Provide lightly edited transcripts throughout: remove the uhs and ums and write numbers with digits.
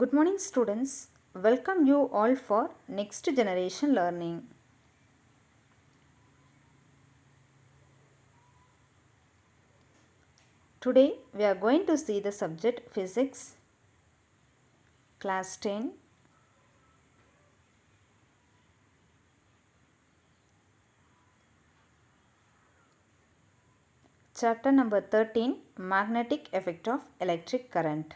Good morning, students. Welcome you all for next generation learning. Today we are going to see the subject physics, class 10, chapter number 13, magnetic effect of electric current.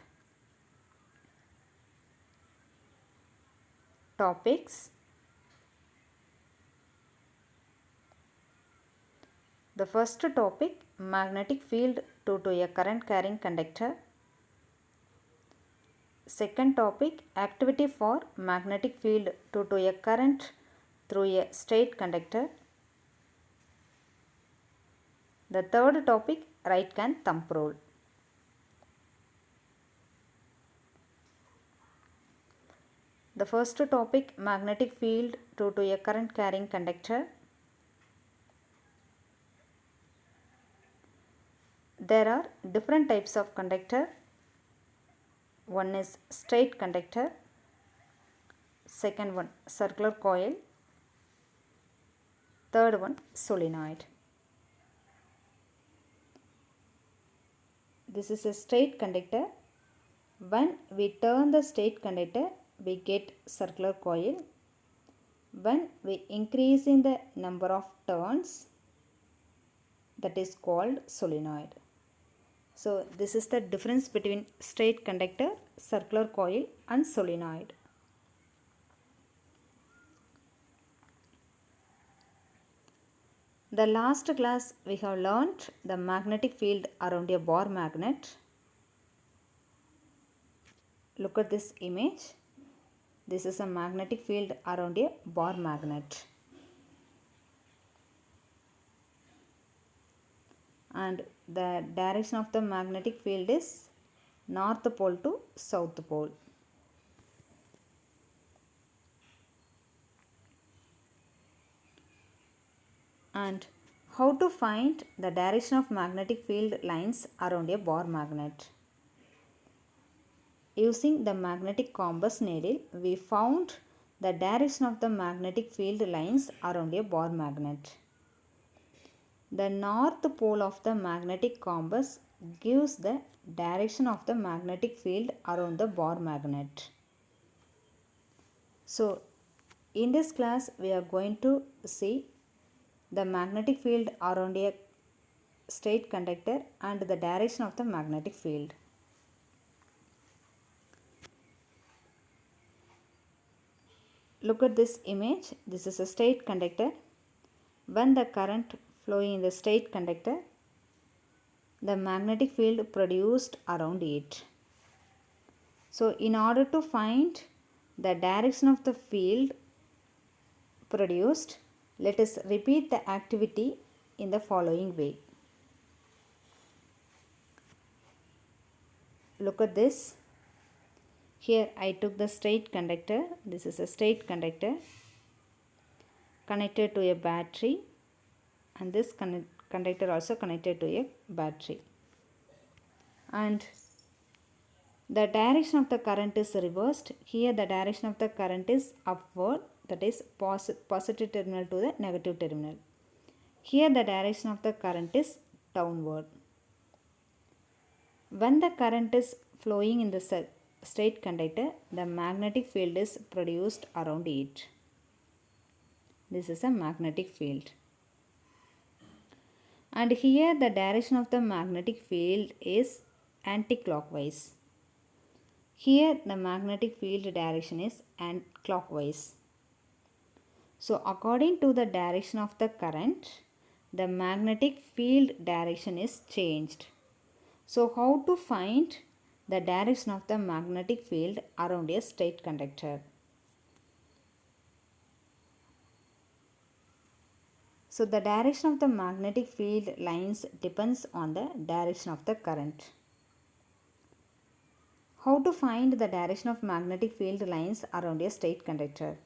Topics. The first topic, magnetic field due to a current carrying conductor. Second topic, activity for magnetic field due to a current through a straight conductor. The third topic, right hand thumb rule. The first topic, magnetic field due to a current carrying conductor. There are different types of conductor. One is straight conductor, second one circular coil, third one solenoid. This is a straight conductor. When we turn the straight conductor, we get circular coil. When we increase in the number of turns, that is called solenoid. So this is the difference between straight conductor, circular coil and solenoid. The last class we have learnt the magnetic field around a bar magnet. Look at this image. This is a magnetic field around a bar magnet. And the direction of the magnetic field is north pole to south pole. And how to find the direction of magnetic field lines around a bar magnet? Using the magnetic compass needle, we found the direction of the magnetic field lines around a bar magnet. The north pole of the magnetic compass gives the direction of the magnetic field around the bar magnet. So, in this class, we are going to see the magnetic field around a straight conductor and the direction of the magnetic field. Look at this image. This is a straight conductor. When the current flowing in the straight conductor, the magnetic field produced around it. So, in order to find the direction of the field produced, let us repeat the activity in the following way. Look at this. Here I took the straight conductor. This is a straight conductor connected to a battery, and this conductor also connected to a battery. And the direction of the current is reversed. Here the direction of the current is upward, that is positive terminal to the negative terminal. Here the direction of the current is downward. When the current is flowing in the straight conductor, the magnetic field is produced around it. This is a magnetic field. And here the direction of the magnetic field is anti-clockwise. Here the magnetic field direction is clockwise. So according to the direction of the current, the magnetic field direction is changed. So how to find the direction of the magnetic field around a straight conductor? So the direction of the magnetic field lines depends on the direction of the current. How to find the direction of magnetic field lines around a straight conductor?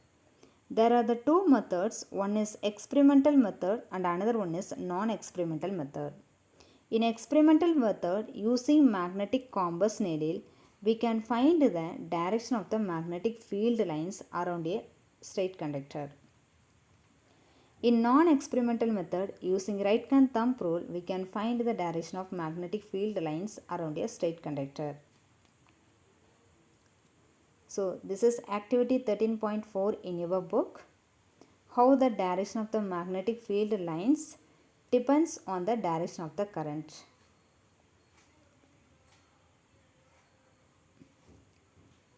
There are the two methods. One is experimental method and another one is non-experimental method. In experimental method, using magnetic compass needle, we can find the direction of the magnetic field lines around a straight conductor. In non-experimental method, using right hand thumb rule, we can find the direction of magnetic field lines around a straight conductor. So this is activity 13.4 in your book. How the direction of the magnetic field lines depends on the direction of the current.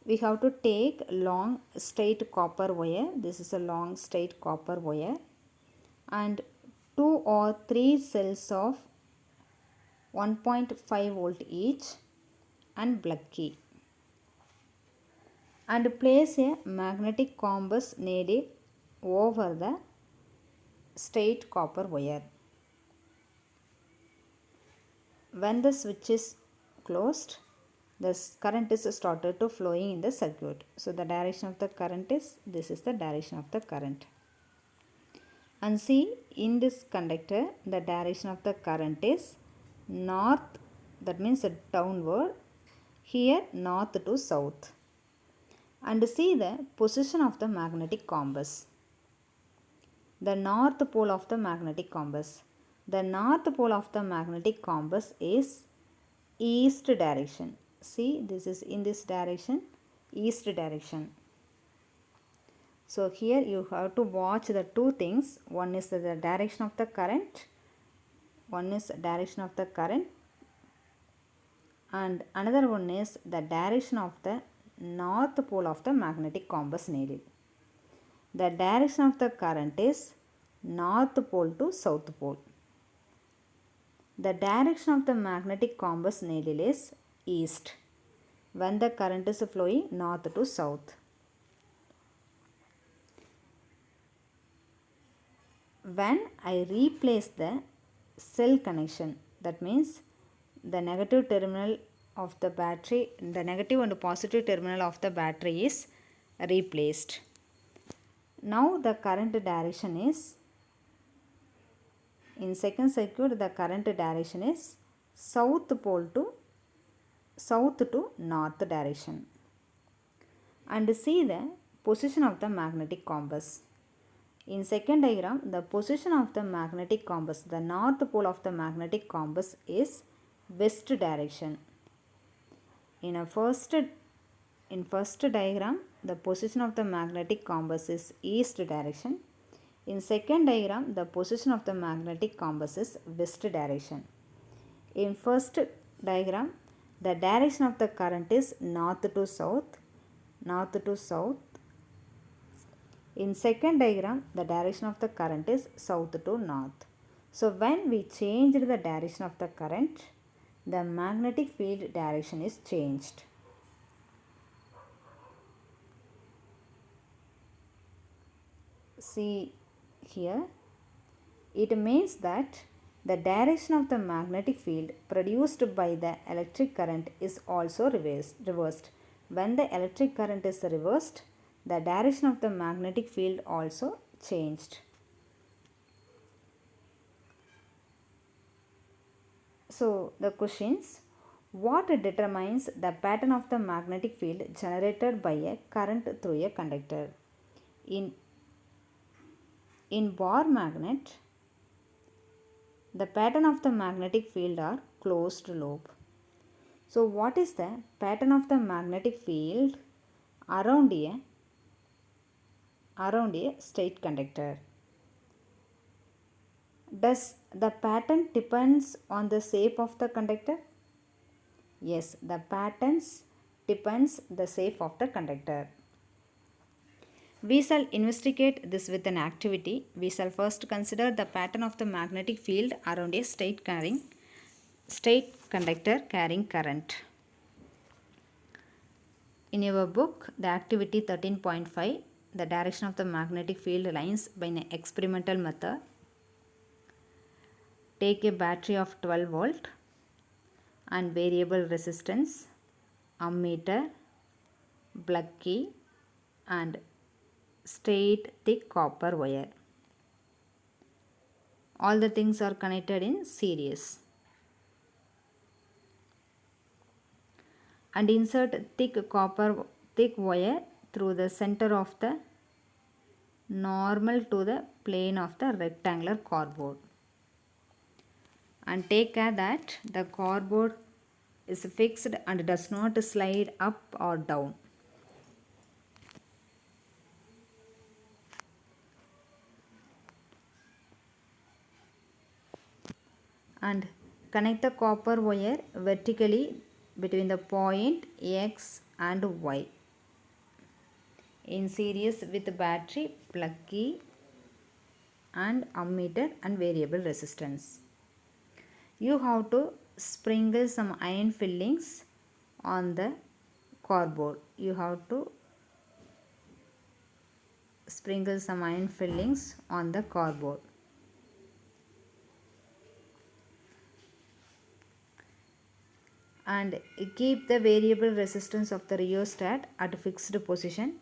We have to take long straight copper wire. This is a long straight copper wire and 2 or 3 cells of 1.5 volt each and plug key, and place a magnetic compass needle over the straight copper wire. When the switch is closed, the current is started to flowing in the circuit. So the direction of the current is, this is the direction of the current. And see, in this conductor, the direction of the current is north, that means downward, here north to south. And see the position of the magnetic compass. The north pole of the magnetic compass. The north pole of the magnetic compass is east direction. See, this is in this direction, east direction. So here you have to watch the two things. One is the direction of the current. One is direction of the current. And another one is the direction of the north pole of the magnetic compass needle. The direction of the current is north pole to south pole. The direction of the magnetic compass needle is east when the current is flowing north to south. When I replace the cell connection, that means the negative terminal of the battery, the negative and positive terminal of the battery is replaced. Now the current direction is, in second circuit, the current direction is south to north direction. And see the position of the magnetic compass. In second diagram, the position of the magnetic compass, the north pole of the magnetic compass is west direction. In first diagram, the position of the magnetic compass is east direction. In second diagram, the position of the magnetic compass is west direction. In first diagram, the direction of the current is north to south. In second diagram, the direction of the current is south to north. So when we change the direction of the current, the magnetic field direction is changed. See here, it means that the direction of the magnetic field produced by the electric current is also reversed. When the electric current is reversed, the direction of the magnetic field also changed. So the questions: what determines the pattern of the magnetic field generated by a current through a conductor? In bar magnet, the pattern of the magnetic field are closed loop. So what is the pattern of the magnetic field around a straight conductor? Does the pattern depends on the shape of the conductor? Yes, the patterns depends the shape of the conductor. We shall investigate this with an activity. We shall first consider the pattern of the magnetic field around a straight conductor carrying current. In your book, the activity 13.5, the direction of the magnetic field lines by an experimental method. Take a battery of 12 volt and variable resistance, ammeter, plug key and straight thick copper wire. All the things are connected in series. and insert thick wire through the center of the normal to the plane of the rectangular cardboard, and take care that the cardboard is fixed and does not slide up or down. And connect the copper wire vertically between the point X and Y in series with battery, plug key and ammeter and variable resistance. You have to sprinkle some iron fillings on the cardboard. You have to sprinkle some iron fillings on the cardboard. And keep the variable resistance of the rheostat at fixed position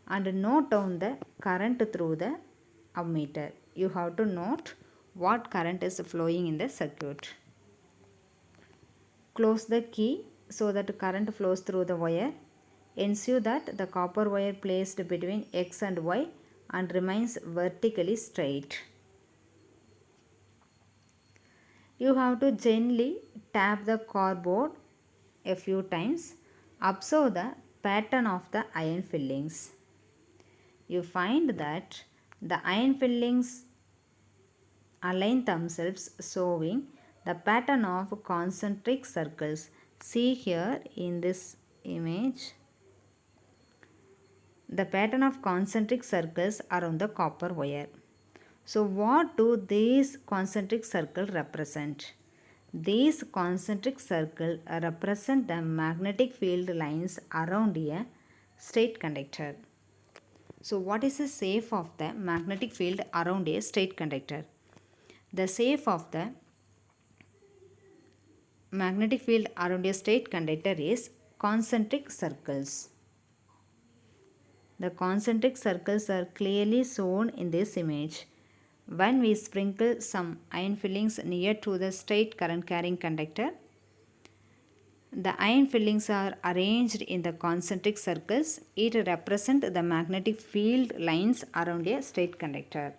and note down the current through the ammeter. You have to note what current is flowing in the circuit. Close the key so that current flows through the wire. Ensure that the copper wire placed between X and Y and remains vertically straight. You have to gently tap the cardboard a few times. Observe the pattern of the iron fillings. You find that the iron fillings align themselves, showing the pattern of concentric circles. See here in this image the pattern of concentric circles around the copper wire. So what do these concentric circles represent? These concentric circles represent the magnetic field lines around a straight conductor. So what is the shape of the magnetic field around a straight conductor? The shape of the magnetic field around a straight conductor is concentric circles. The concentric circles are clearly shown in this image. When we sprinkle some iron fillings near to the straight current carrying conductor, the iron fillings are arranged in the concentric circles. It represents the magnetic field lines around a straight conductor.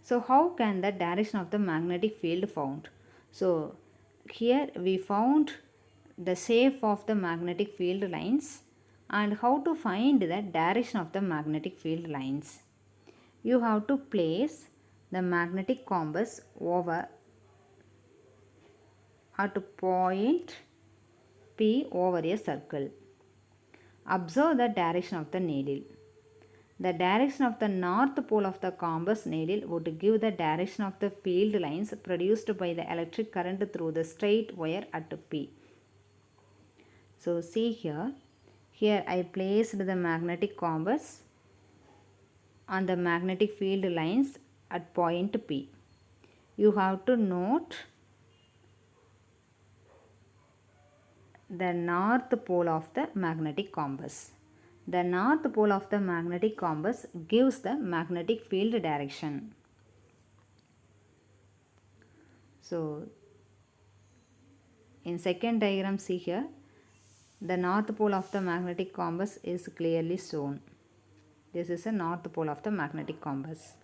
So how can the direction of the magnetic field found? So here we found the shape of the magnetic field lines and how to find the direction of the magnetic field lines. You have to place the magnetic compass over at point P over a circle. Observe the direction of the needle. The direction of the north pole of the compass needle would give the direction of the field lines produced by the electric current through the straight wire at P. So see here. Here I placed the magnetic compass on the magnetic field lines at point P. You have to note the north pole of the magnetic compass. The north pole of the magnetic compass gives the magnetic field direction. So in second diagram, see here, the north pole of the magnetic compass is clearly shown. This is the north pole of the magnetic compass.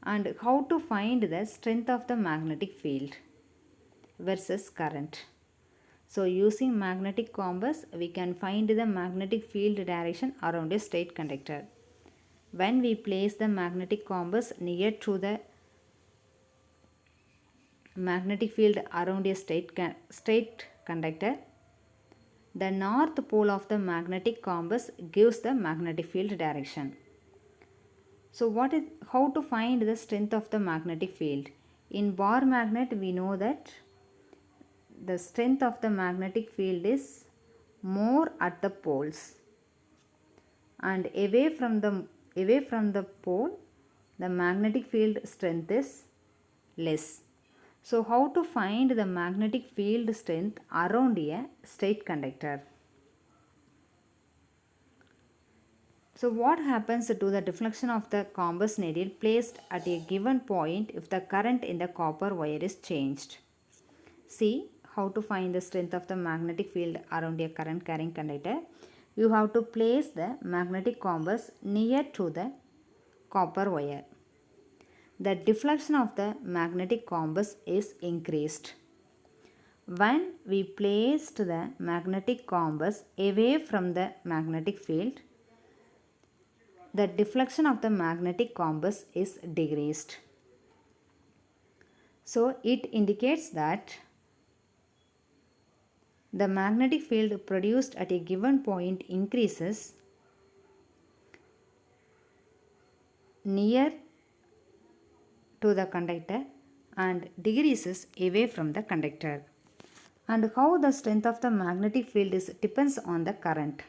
And how to find the strength of the magnetic field versus current? So using magnetic compass, we can find the magnetic field direction around a straight conductor. When we place the magnetic compass near to the magnetic field around a straight conductor, the north pole of the magnetic compass gives the magnetic field direction. So how to find the strength of the magnetic field? In bar magnet, we know that the strength of the magnetic field is more at the poles, and away from the pole the magnetic field strength is less. So how to find the magnetic field strength around a straight conductor? So what happens to the deflection of the compass needle placed at a given point if the current in the copper wire is changed? See how to find the strength of the magnetic field around a current carrying conductor. You have to place the magnetic compass near to the copper wire. The deflection of the magnetic compass is increased. When we placed the magnetic compass away from the magnetic field, the deflection of the magnetic compass is decreased. So it indicates that the magnetic field produced at a given point increases near to the conductor and decreases away from the conductor. And how the strength of the magnetic field depends on the current.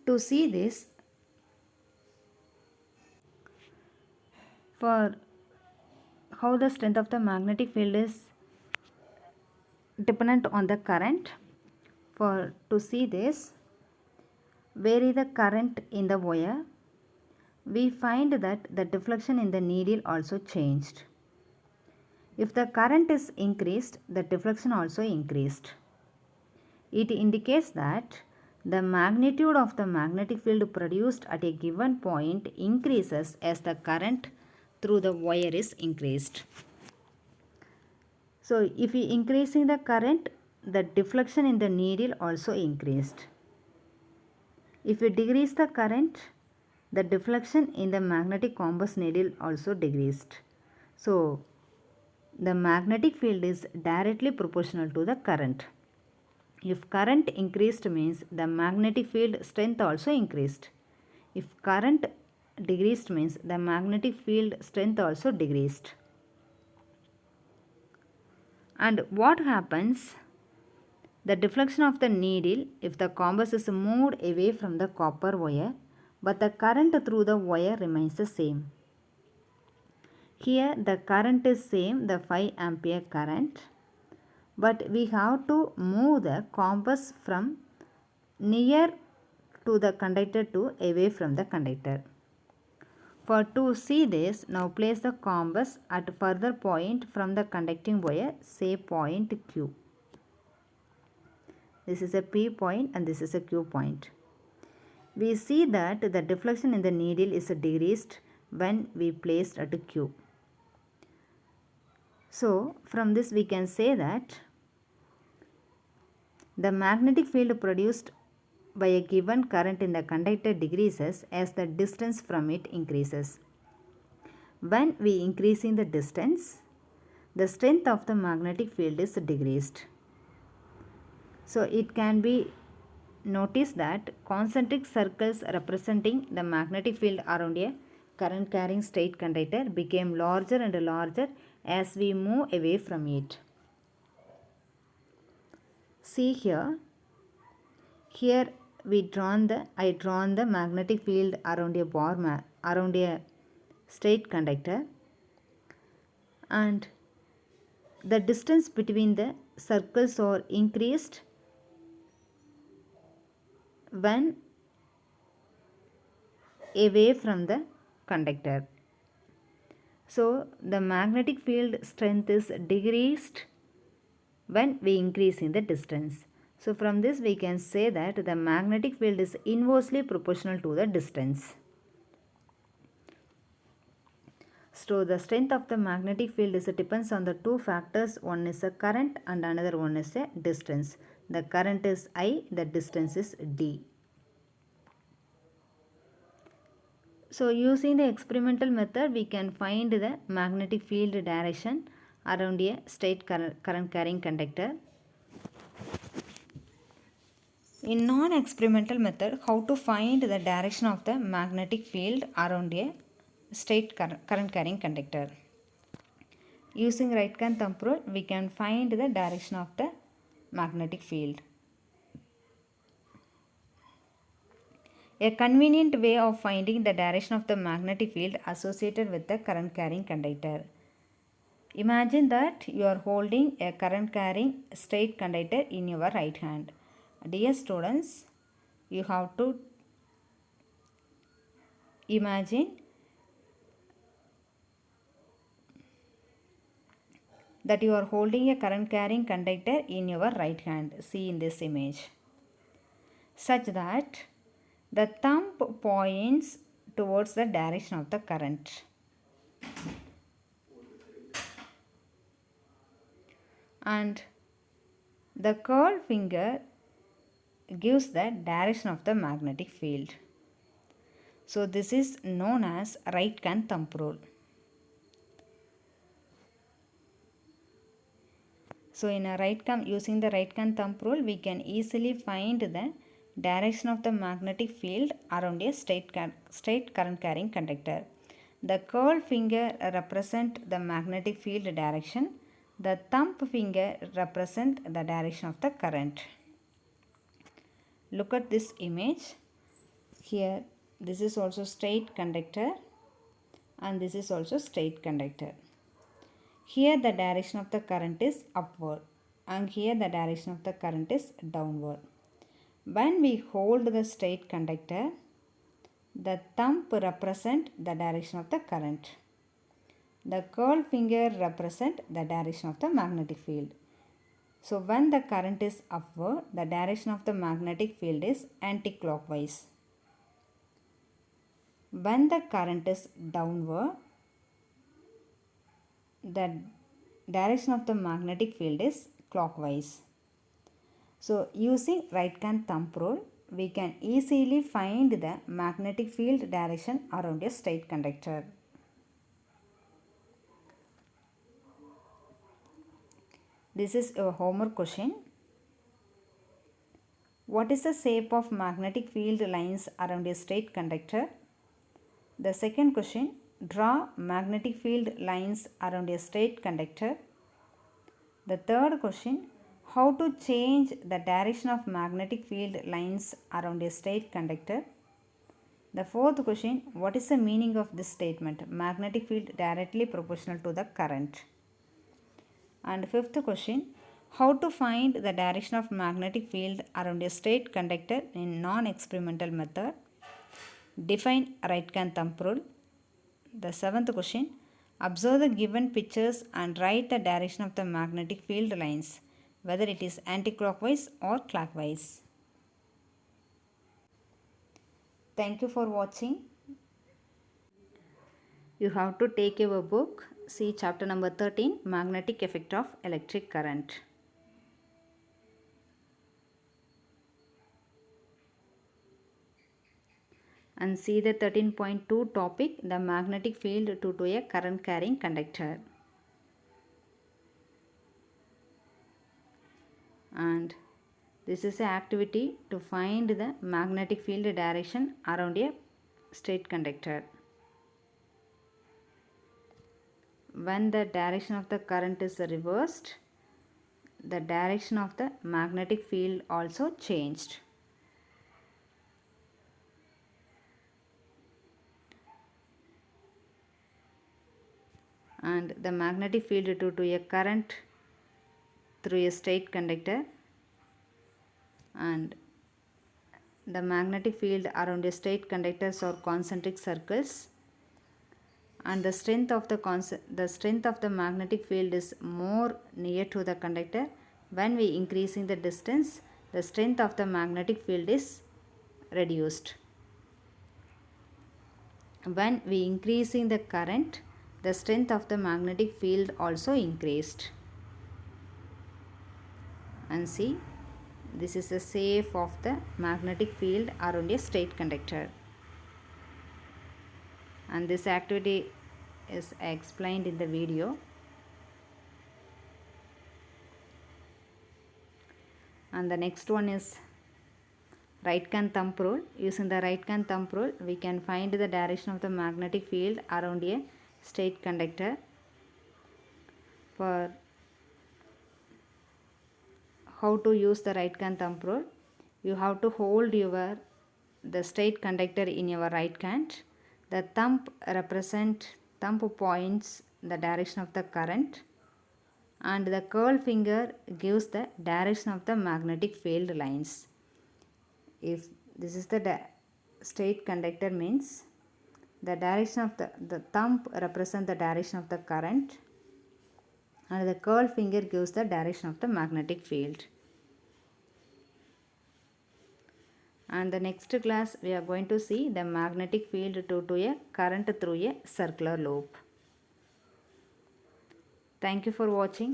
To see this, for how the strength of the magnetic field is dependent on the current, for to see this, vary the current in the wire, we find that the deflection in the needle also changed. If the current is increased, the deflection also increased. It indicates that the magnitude of the magnetic field produced at a given point increases as the current through the wire is increased. So if we increasing the current, the deflection in the needle also increased. If we decrease the current, the deflection in the magnetic compass needle also decreased. So the magnetic field is directly proportional to the current. If current increased means the magnetic field strength also increased. If current decreased means the magnetic field strength also decreased. And what happens? The deflection of the needle if the compass is moved away from the copper wire, but the current through the wire remains the same. Here the current is same, the 5 ampere current, but we have to move the compass from near to the conductor to away from the conductor. For to see this, now place the compass at further point from the conducting wire, say point Q. This is a P point and this is a Q point. We see that the deflection in the needle is decreased when we placed at Q. So from this we can say that the magnetic field produced by a given current in the conductor decreases as the distance from it increases. When we increasing the distance, the strength of the magnetic field is decreased. So it can be noticed that concentric circles representing the magnetic field around a current carrying straight conductor became larger and larger as we move away from it. See here I drawn the magnetic field around a around a straight conductor, and the distance between the circles are increased when away from the conductor. So the magnetic field strength is decreased when we increase in the distance. So from this we can say that the magnetic field is inversely proportional to the distance. So the strength of the magnetic field depends on the two factors. One is a current and another one is a distance. The current is I, the distance is D. So using the experimental method, we can find the magnetic field direction around a straight current carrying conductor. In non-experimental method, how to find the direction of the magnetic field around a straight current carrying conductor. Using right hand thumb rule, we can find the direction of the magnetic field. A convenient way of finding the direction of the magnetic field associated with the current carrying conductor. Imagine that you are holding a current carrying straight conductor in your right hand. Dear students, you have to imagine that you are holding a current carrying conductor in your right hand. See in this image. Such that the thumb points towards the direction of the current. And the curled finger gives the direction of the magnetic field. So this is known as right hand thumb rule. So in a using the right hand thumb rule, we can easily find the direction of the magnetic field around a straight current carrying conductor. The curled finger represent the magnetic field direction. The thumb finger represent the direction of the current. Look at this image. Here this is also straight conductor and this is also straight conductor. Here the direction of the current is upward and here the direction of the current is downward. When we hold the straight conductor, the thumb represent the direction of the current. The curled finger represent the direction of the magnetic field. So when the current is upward, the direction of the magnetic field is anti-clockwise. When the current is downward, the direction of the magnetic field is clockwise. So using right hand thumb rule, we can easily find the magnetic field direction around a straight conductor. This is a homework question. What is the shape of magnetic field lines around a straight conductor? The second question, draw magnetic field lines around a straight conductor. The third question, how to change the direction of magnetic field lines around a straight conductor. The fourth question, what is the meaning of this statement? Magnetic field directly proportional to the current. And fifth question, how to find the direction of magnetic field around a straight conductor in non-experimental method. Define right hand thumb rule. The seventh question, observe the given pictures and write the direction of the magnetic field lines, whether it is anti-clockwise or clockwise. Thank you for watching. You have to take your book, see chapter number 13, Magnetic Effect of Electric Current. And see the 13.2 topic, the magnetic field due to a current carrying conductor. And this is an activity to find the magnetic field direction around a straight conductor. When the direction of the current is reversed, the direction of the magnetic field also changed. And the magnetic field due to a current through a straight conductor, and the magnetic field around a straight conductors are concentric circles, and the strength of the magnetic field is more near to the conductor. When we increasing the distance, the strength of the magnetic field is reduced. When we increasing the current, the strength of the magnetic field also increased. And see, this is the shape of the magnetic field around a straight conductor. And this activity is explained in the video. And the next one is right hand thumb rule. Using the right hand thumb rule, we can find the direction of the magnetic field around a straight conductor. For how to use the right hand thumb rule, you have to hold the straight conductor in your right hand. The thumb points the direction of the current, and the curl finger gives the direction of the magnetic field lines. If this is the straight conductor, means the direction of the thumb represents the direction of the current, and the curled finger gives the direction of the magnetic field. And the next class we are going to see the magnetic field due to a current through a circular loop. Thank you for watching.